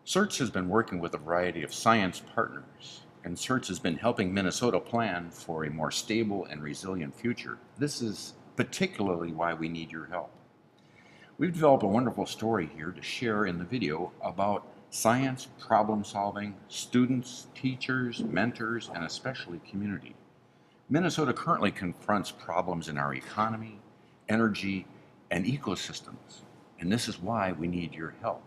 CERTs has been working with a variety of science partners, and CERTs has been helping Minnesota plan for a more stable and resilient future. This is particularly why we need your help. We've developed a wonderful story here to share in the video about science problem solving, students, teachers, mentors, and especially community. Minnesota currently confronts problems in our economy, energy, and ecosystems, and this is why we need your help.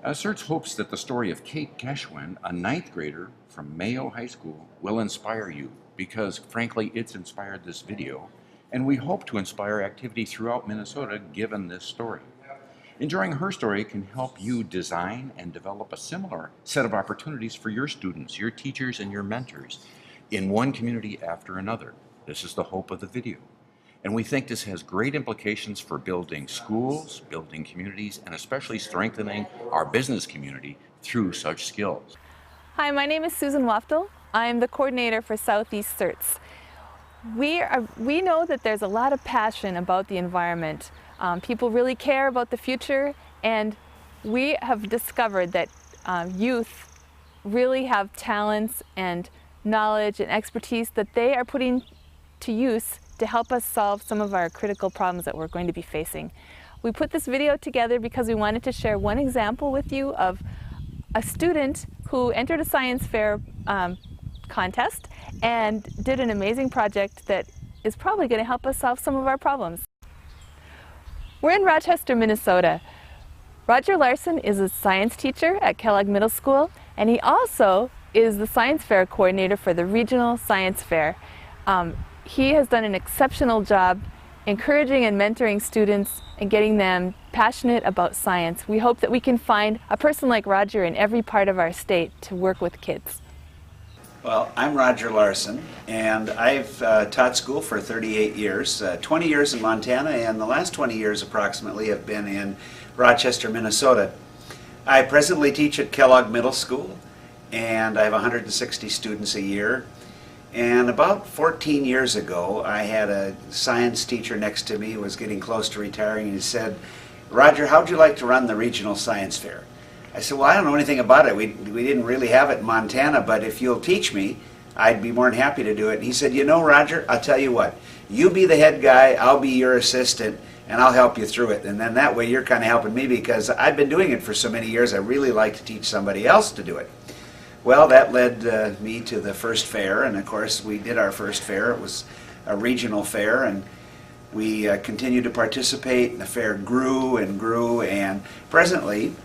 CERTs hopes that the story of Kate Geschwind, a ninth grader from Mayo High School, will inspire you because, frankly, it's inspired this video, and we hope to inspire activity throughout Minnesota given this story. Enjoying her story can help you design and develop a similar set of opportunities for your students, your teachers, and your mentors in one community after another. This is the hope of the video. And we think this has great implications for building schools, building communities, and especially strengthening our business community through such skills. Hi, my name is Susan Waffle. I'm the coordinator for Southeast CERTs. We know that there's a lot of passion about the environment. People really care about the future, and we have discovered that youth really have talents and knowledge and expertise that they are putting to use to help us solve some of our critical problems that we're going to be facing. We put this video together because we wanted to share one example with you of a student who entered a science fair contest and did an amazing project that is probably going to help us solve some of our problems. We're in Rochester, Minnesota. Roger Larson is a science teacher at Kellogg Middle School, and he also is the science fair coordinator for the regional science fair. He has done an exceptional job encouraging and mentoring students and getting them passionate about science. We hope that we can find a person like Roger in every part of our state to work with kids. Well, I'm Roger Larson, and I've taught school for 38 years, 20 years in Montana, and the last 20 years approximately have been in Rochester, Minnesota. I presently teach at Kellogg Middle School, and I have 160 students a year. And about 14 years ago, I had a science teacher next to me who was getting close to retiring, and he said, "Roger, how'd you like to run the regional science fair?" I said, "Well, I don't know anything about it. We didn't really have it in Montana, but if you'll teach me, I'd be more than happy to do it." And he said, "You know, Roger, I'll tell you what, you be the head guy, I'll be your assistant, and I'll help you through it. And then that way you're kind of helping me because I've been doing it for so many years, I really like to teach somebody else to do it." Well, that led me to the first fair, and of course we did our first fair. It was a regional fair, and we continued to participate, and the fair grew and grew, and presently,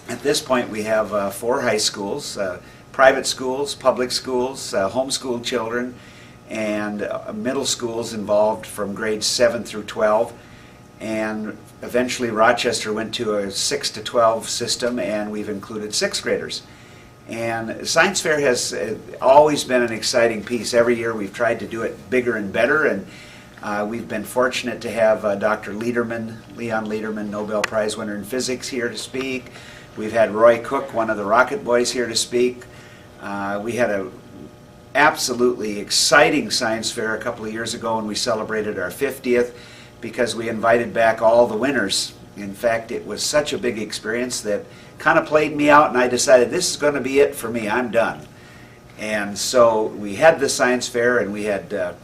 at this point, we have 4 high schools, private schools, public schools, homeschooled children, and middle schools involved from grades 7 through 12. And eventually Rochester went to a 6 to 12 system, and we've included 6th graders. And Science Fair has always been an exciting piece. Every year we've tried to do it bigger and better, and we've been fortunate to have Dr. Leon Lederman, Nobel Prize winner in physics, here to speak. We've had Roy Cook, one of the Rocket Boys, here to speak. We had an absolutely exciting science fair a couple of years ago when we celebrated our 50th because we invited back all the winners. In fact, it was such a big experience that kind of played me out, and I decided this is going to be it for me. I'm done. And so we had the science fair, and we had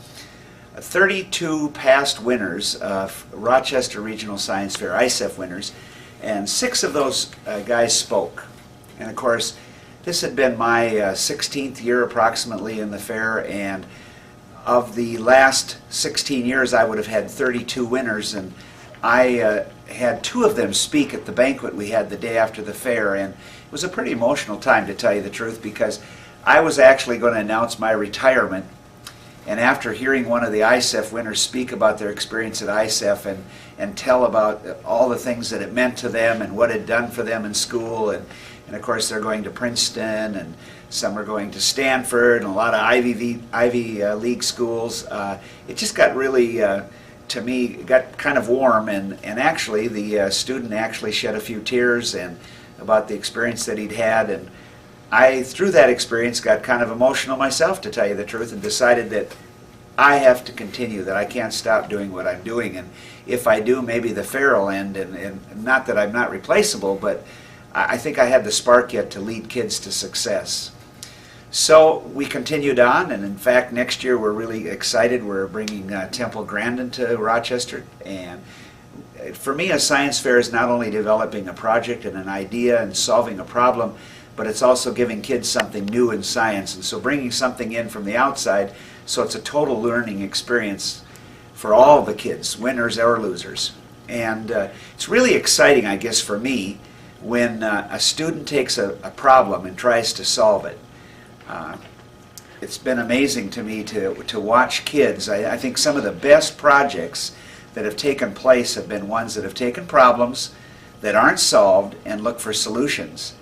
32 past winners of Rochester Regional Science Fair, ISEF winners, and 6 of those guys spoke. And of course, this had been my 16th year approximately in the fair, and of the last 16 years I would have had 32 winners, and I had 2 of them speak at the banquet we had the day after the fair, and it was a pretty emotional time, to tell you the truth, because I was actually going to announce my retirement. And after hearing one of the ISEF winners speak about their experience at ISEF and tell about all the things that it meant to them and what it had done for them in school, and of course they're going to Princeton, and some are going to Stanford, and a lot of Ivy League schools, it just got really, to me, got kind of warm, and actually the student actually shed a few tears and about the experience that he'd had, and I, through that experience, got kind of emotional myself, to tell you the truth, and decided that I have to continue, that I can't stop doing what I'm doing, and if I do, maybe the fair will end, and not that I'm not replaceable, but I think I had the spark yet to lead kids to success. So we continued on, and in fact next year we're really excited. We're bringing Temple Grandin to Rochester, and for me a science fair is not only developing a project and an idea and solving a problem, but it's also giving kids something new in science, and so bringing something in from the outside, so it's a total learning experience for all the kids, winners or losers. And it's really exciting, I guess, for me when a student takes a problem and tries to solve it. It's been amazing to me to watch kids. I think some of the best projects that have taken place have been ones that have taken problems that aren't solved and look for solutions.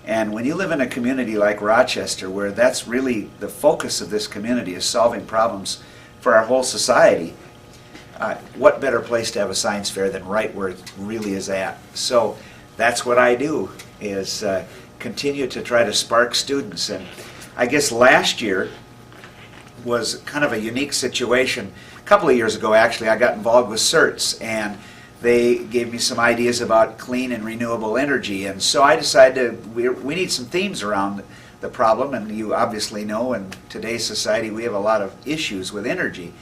And when you live in a community like Rochester, where that's really the focus of this community, is solving problems for our whole society, what better place to have a science fair than right where it really is at? So that's what I do, is continue to try to spark students. And I guess last year was kind of a unique situation. A couple of years ago, actually, I got involved with CERTs, and they gave me some ideas about clean and renewable energy. And so I decided we need some themes around the problem, and you obviously know in today's society we have a lot of issues with energy.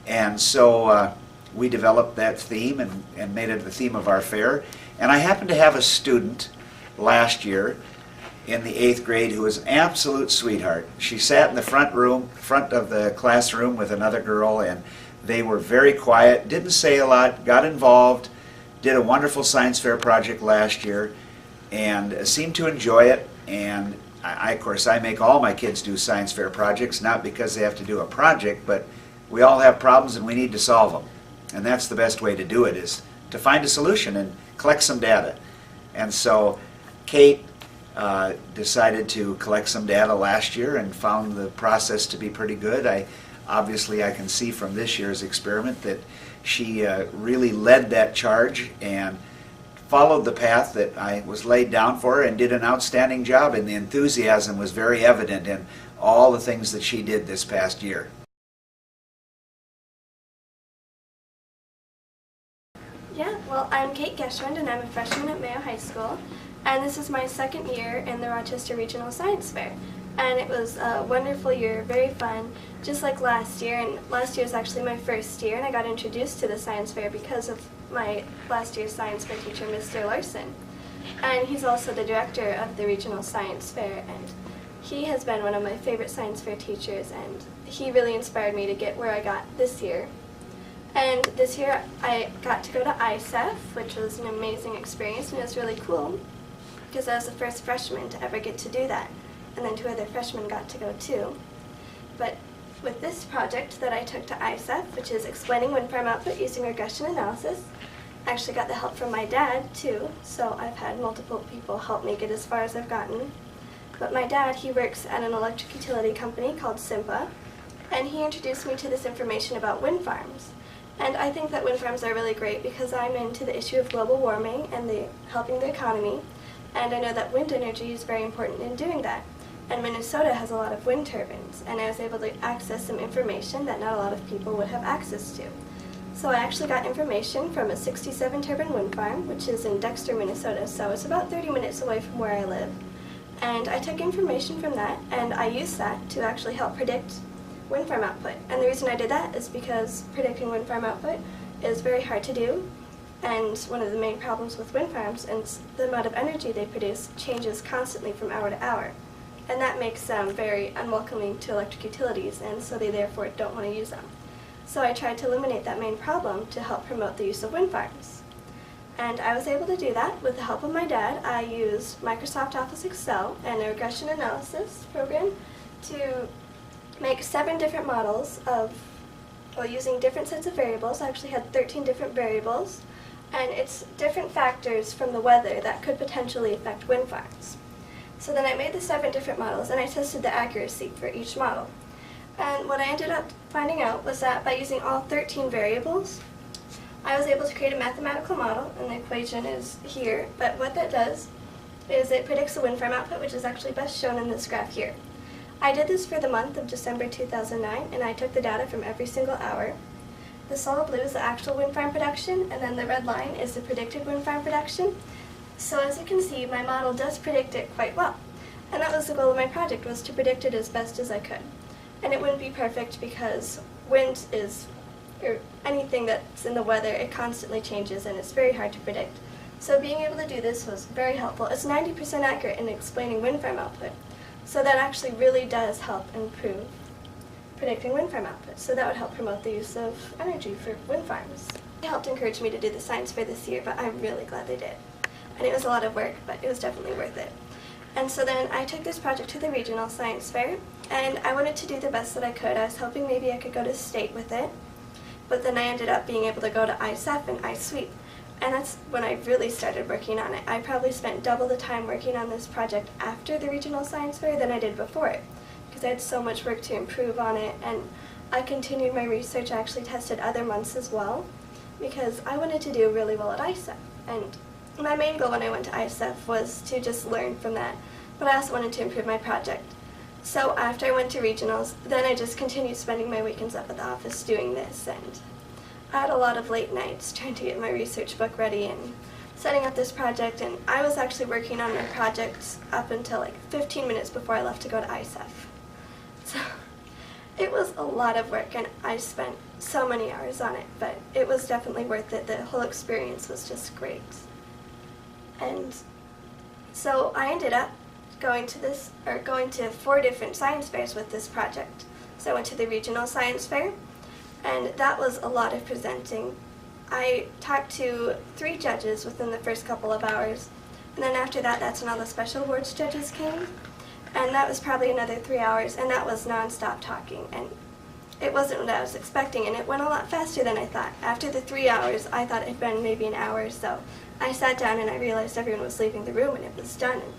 And so we developed that theme and made it the theme of our fair. And I happened to have a student last year in the 8th grade who was an absolute sweetheart. She sat in the front of the classroom with another girl, and they were very quiet, didn't say a lot, got involved, did a wonderful science fair project last year, and seemed to enjoy it. And of course, I make all my kids do science fair projects, not because they have to do a project, but we all have problems and we need to solve them. And that's the best way to do it, is to find a solution and collect some data. And so Kate decided to collect some data last year and found the process to be pretty good. Obviously, I can see from this year's experiment that she really led that charge and followed the path that I was laid down for her and did an outstanding job, and the enthusiasm was very evident in all the things that she did this past year. Yeah, well, I'm Kate Geschwind, and I'm a freshman at Mayo High School, and this is my second year in the Rochester Regional Science Fair. And it was a wonderful year, very fun, just like last year. And last year was actually my first year, and I got introduced to the science fair because of my last year's science fair teacher, Mr. Larson. And he's also the director of the Regional Science Fair, and he has been one of my favorite science fair teachers, and he really inspired me to get where I got this year. And this year I got to go to ISEF, which was an amazing experience, and it was really cool because I was the first freshman to ever get to do that. And then 2 other freshmen got to go too. But with this project that I took to ISEF, which is explaining wind farm output using regression analysis, I actually got the help from my dad too, so I've had multiple people help me get as far as I've gotten. But my dad, he works at an electric utility company called Mpca, and he introduced me to this information about wind farms. And I think that wind farms are really great because I'm into the issue of global warming and helping the economy, and I know that wind energy is very important in doing that. And Minnesota has a lot of wind turbines, and I was able to access some information that not a lot of people would have access to. So I actually got information from a 67 turbine wind farm, which is in Dexter, Minnesota, so it's about 30 minutes away from where I live. And I took information from that, and I used that to actually help predict wind farm output. And the reason I did that is because predicting wind farm output is very hard to do, and one of the main problems with wind farms is the amount of energy they produce changes constantly from hour to hour. And that makes them very unwelcoming to electric utilities, and so they therefore don't want to use them. So I tried to eliminate that main problem to help promote the use of wind farms. And I was able to do that with the help of my dad. I used Microsoft Office Excel and a regression analysis program to make 7 different models using different sets of variables. I actually had 13 different variables, and it's different factors from the weather that could potentially affect wind farms. So then I made the 7 different models, and I tested the accuracy for each model. And what I ended up finding out was that by using all 13 variables, I was able to create a mathematical model, and the equation is here. But what that does is it predicts the wind farm output, which is actually best shown in this graph here. I did this for the month of December 2009, and I took the data from every single hour. The solid blue is the actual wind farm production, and then the red line is the predicted wind farm production. So as you can see, my model does predict it quite well. And that was the goal of my project, was to predict it as best as I could. And it wouldn't be perfect because wind is, or anything that's in the weather, it constantly changes and it's very hard to predict. So being able to do this was very helpful. It's 90% accurate in explaining wind farm output. So that actually really does help improve predicting wind farm output. So that would help promote the use of energy for wind farms. It helped encourage me to do the science fair this year, but I'm really glad they did. And it was a lot of work, but it was definitely worth it. And so then I took this project to the regional science fair, and I wanted to do the best that I could. I was hoping maybe I could go to state with it, but then I ended up being able to go to ISEF and iSweep. And that's when I really started working on it. I probably spent double the time working on this project after the regional science fair than I did before it, because I had so much work to improve on it, and I continued my research. I actually tested other months as well, because I wanted to do really well at ISEF. And my main goal when I went to ISEF was to just learn from that, but I also wanted to improve my project. So after I went to regionals, then I just continued spending my weekends up at the office doing this, and I had a lot of late nights trying to get my research book ready and setting up this project, and I was actually working on my project up until like 15 minutes before I left to go to ISEF. So it was a lot of work, and I spent so many hours on it, but it was definitely worth it. The whole experience was just great. And so I ended up going to 4 different science fairs with this project. So I went to the regional science fair, and that was a lot of presenting. I talked to 3 judges within the first couple of hours, and then after that, that's when all the special awards judges came, and that was probably another 3 hours, and that was non-stop talking, and it wasn't what I was expecting, and it went a lot faster than I thought. After the 3 hours, I thought it'd been maybe an hour or so. I sat down and I realized everyone was leaving the room and it was done. And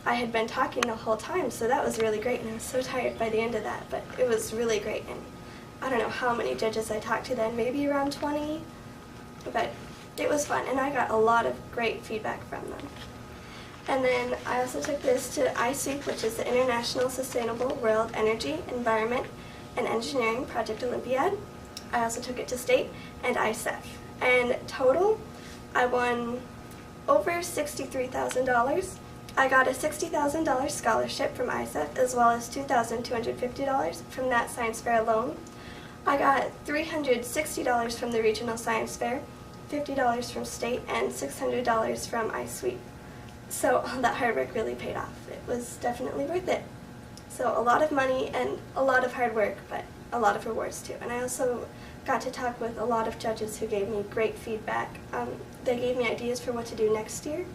I had been talking the whole time, so that was really great, and I was so tired by the end of that, but it was really great. And I don't know how many judges I talked to then, maybe around 20, but it was fun, and I got a lot of great feedback from them. And then I also took this to iSweep, which is the International Sustainable World Energy, Environment, and Engineering Project Olympiad. I also took it to state and ISEF. And total, I won over $63,000. I got a $60,000 scholarship from ISEF, as well as $2,250 from that science fair alone. I got $360 from the regional science fair, $50 from state, and $600 from iSweep. So all that hard work really paid off. It was definitely worth it. So a lot of money and a lot of hard work, but a lot of rewards too. And I also got to talk with a lot of judges who gave me great feedback. They gave me ideas for what to do next year.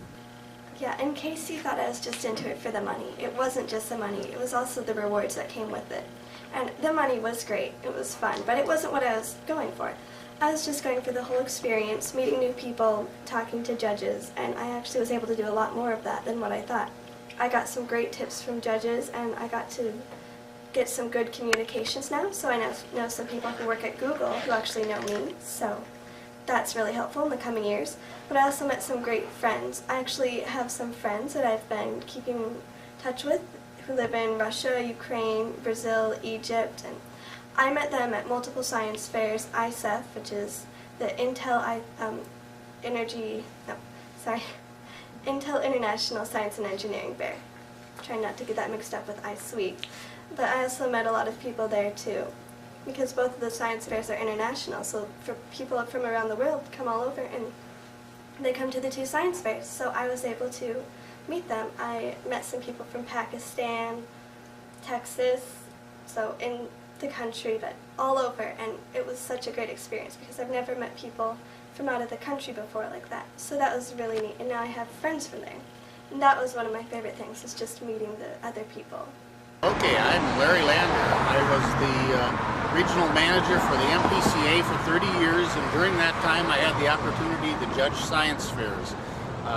Yeah, in case you thought I was just into it for the money, it wasn't just the money, it was also the rewards that came with it. And the money was great, it was fun, but it wasn't what I was going for. I was just going for the whole experience, meeting new people, talking to judges, and I actually was able to do a lot more of that than what I thought. I got some great tips from judges, and I got to get some good communications now, so I know some people who work at Google who actually know me, so that's really helpful in the coming years. But I also met some great friends. I actually have some friends that I've been keeping in touch with who live in Russia, Ukraine, Brazil, Egypt, and I met them at multiple science fairs, ISEF, which is the Intel International Science and Engineering Fair. I'm trying not to get that mixed up with iSweep. But I also met a lot of people there too, because both of the science fairs are international, so for people from around the world come all over and they come to the 2 science fairs, so I was able to meet them. I met some people from Pakistan, Texas, so in the country, but all over, and it was such a great experience because I've never met people from out of the country before like that, so that was really neat, and now I have friends from there, and that was one of my favorite things, is just meeting the other people. Okay, I'm Larry Lander. I was the regional manager for the Mpca for 30 years, and during that time I had the opportunity to judge science fairs.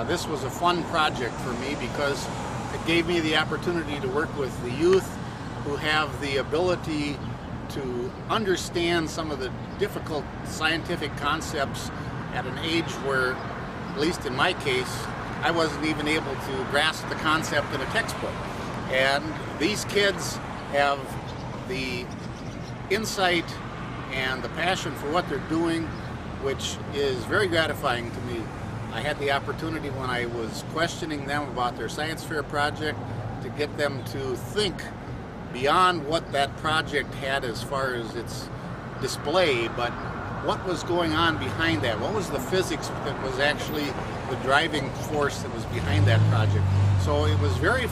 This was a fun project for me because it gave me the opportunity to work with the youth who have the ability to understand some of the difficult scientific concepts at an age where, at least in my case, I wasn't even able to grasp the concept in a textbook. And these kids have the insight and the passion for what they're doing, which is very gratifying to me. I had the opportunity when I was questioning them about their science fair project to get them to think beyond what that project had as far as its display, but what was going on behind that? What was the physics that was actually the driving force that was behind that project? So it was very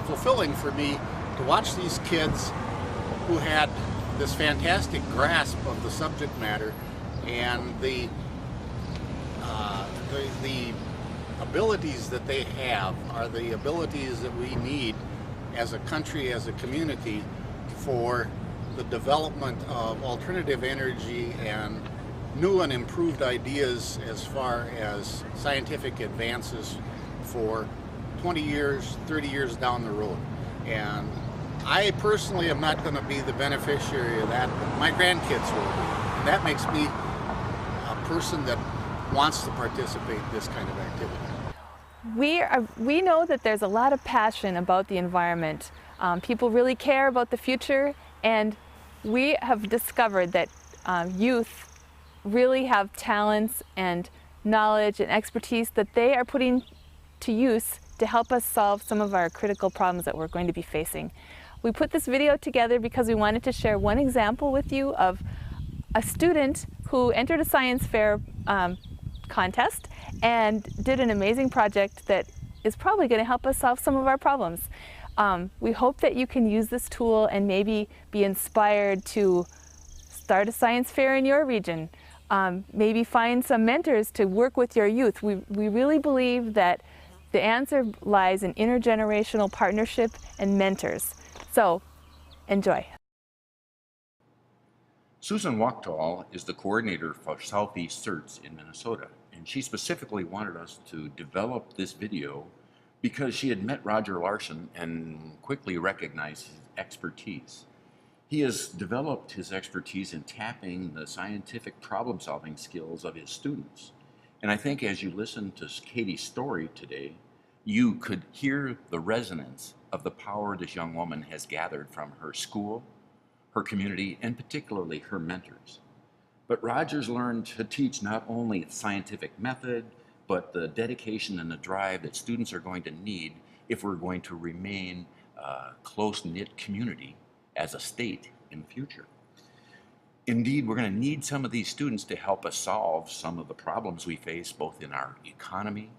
fulfilling for me to watch these kids who had this fantastic grasp of the subject matter and the abilities that they have are the abilities that we need as a country, as a community, for the development of alternative energy and new and improved ideas as far as scientific advances for 20 years, 30 years down the road. And I personally am not going to be the beneficiary of that, but my grandkids will be. And that makes me a person that wants to participate in this kind of activity. We know that there's a lot of passion about the environment. People really care about the future, and we have discovered that youth really have talents and knowledge and expertise that they are putting to use to help us solve some of our critical problems that we're going to be facing. We put this video together because we wanted to share one example with you of a student who entered a science fair contest and did an amazing project that is probably going to help us solve some of our problems. We hope that you can use this tool and maybe be inspired to start a science fair in your region. Maybe find some mentors to work with your youth. We really believe that the answer lies in intergenerational partnership and mentors. So, enjoy. Susan Wachtal is the coordinator for Southeast CERTs in Minnesota, and she specifically wanted us to develop this video because she had met Roger Larson and quickly recognized his expertise. He has developed his expertise in tapping the scientific problem-solving skills of his students. And I think as you listen to Katie's story today, you could hear the resonance of the power this young woman has gathered from her school, her community, and particularly her mentors. But Roger's learned to teach not only the scientific method, but the dedication and the drive that students are going to need if we're going to remain a close-knit community as a state in the future. Indeed, we're going to need some of these students to help us solve some of the problems we face both in our economy,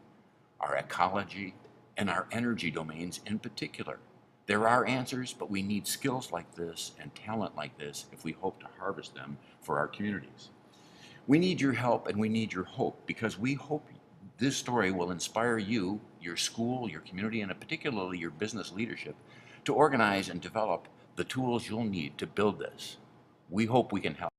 our ecology, and our energy domains in particular. There are answers, but we need skills like this and talent like this if we hope to harvest them for our communities. We need your help and we need your hope, because we hope this story will inspire you, your school, your community, and particularly your business leadership to organize and develop the tools you'll need to build this. We hope we can help.